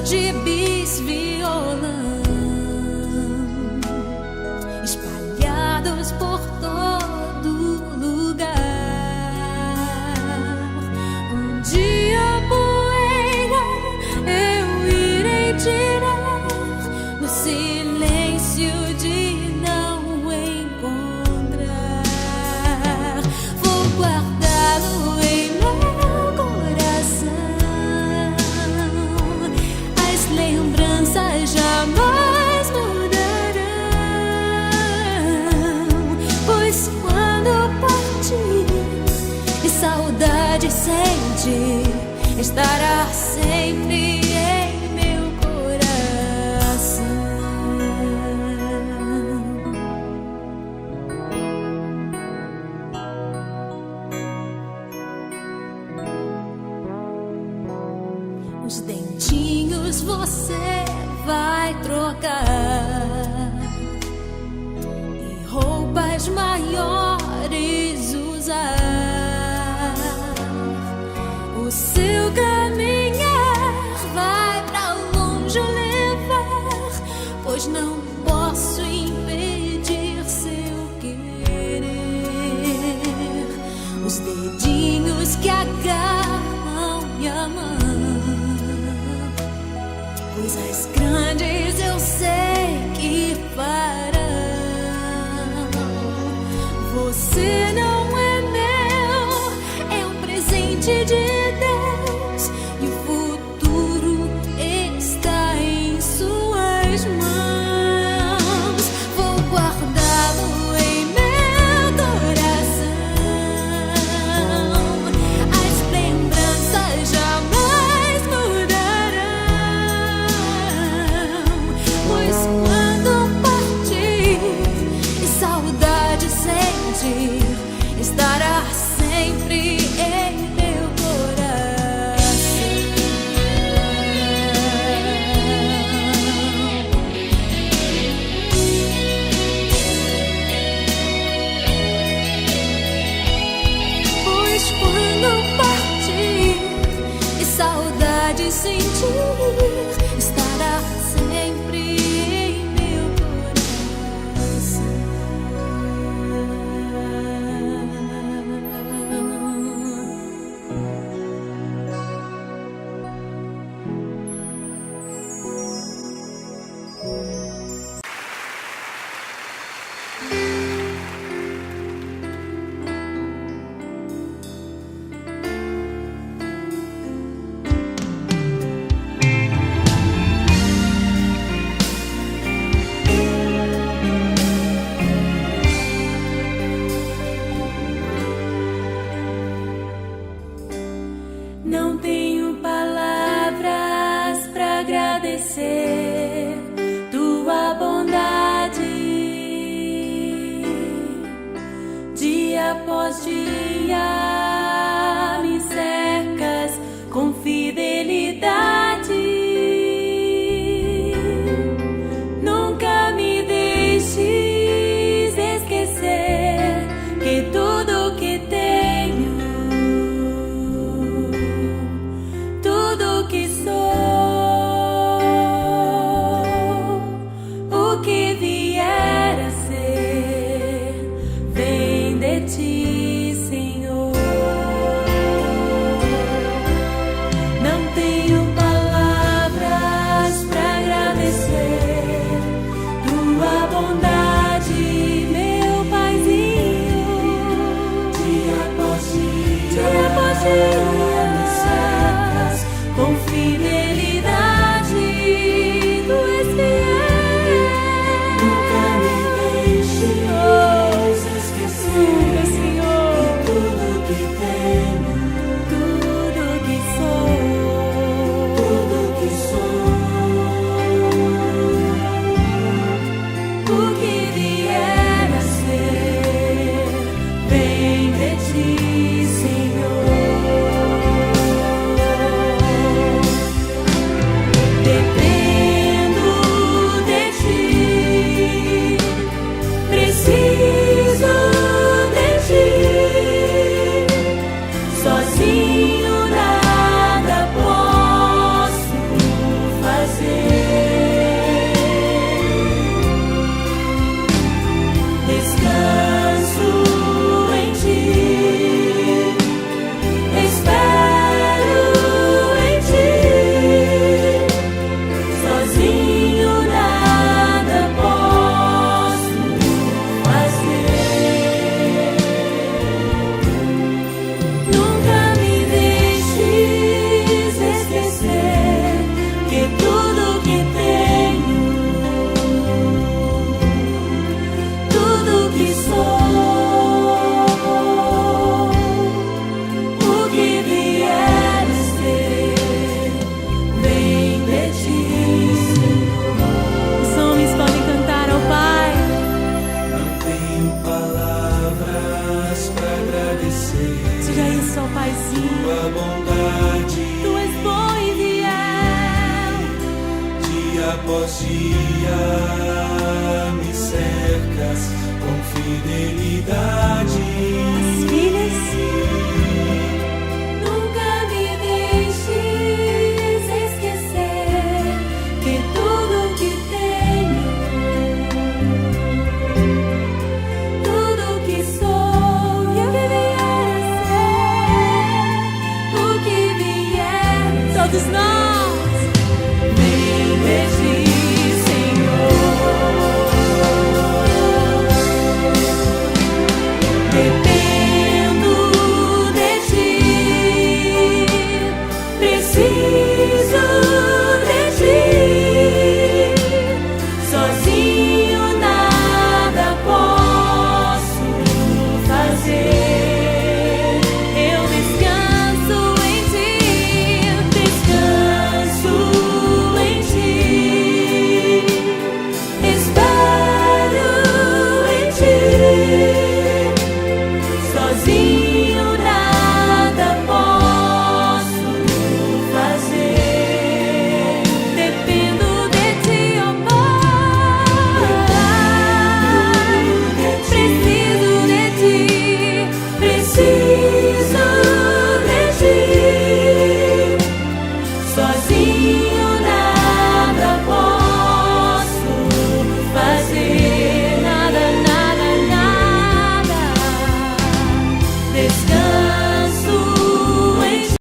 gibis, violão, espalhados por todo lugar. Um dia a poeira eu irei tirar no silêncio de não encontrar. Vou guardá-lo em meu coração. As lembranças jamais mudarão, pois quando partir e saudade sentir, estará sempre em meu coração. Os dentinhos você vai trocar e roupas maiores usar. O seu caminhar vai pra longe levar, pois não posso impedir seu querer. Os dedinhos que agarram minha mão, coisas grandes eu sei que farão. Você não é meu, é um presente de Deus, e o futuro está em suas mãos. Vou guardá-lo em meu coração. As lembranças jamais mudarão, pois quando partir e saudade sentir, estará sempre em meu coração. Pois quando partir e saudade sentir, estará sempre em meu coração. Não tenho palavras pra agradecer tua bondade. Dia após dia me cercas com fidelidade. Nunca me deixes esquecer que tudo que tenho, tudo que sou, o que vier a ser, vem de ti, Senhor. Não tenho palavras pra agradecer tua bondade, meu Paizinho. Dia após dia me cercas com fidelidade. Tu és fiel, nunca me deixes esquecer, Senhor, que tudo que tenho, tudo que sou, o que vier a ser, vem de ti, Senhor. pra agradecer. Diga isso ao Paizinho. Tua bondade, Tu és bom e fiel. dia após dia, me cercas com fidelidade. As filhas, nunca me deixes esquecer que tudo que tenho, tudo que sou, eu viver a ser o que vier. Todos nós, vem de ti, Senhor. Dependo de ti, preciso de ti. Sozinho nada posso fazer. Eu descanso em ti, descanso em ti. Espero em ti. Sozinho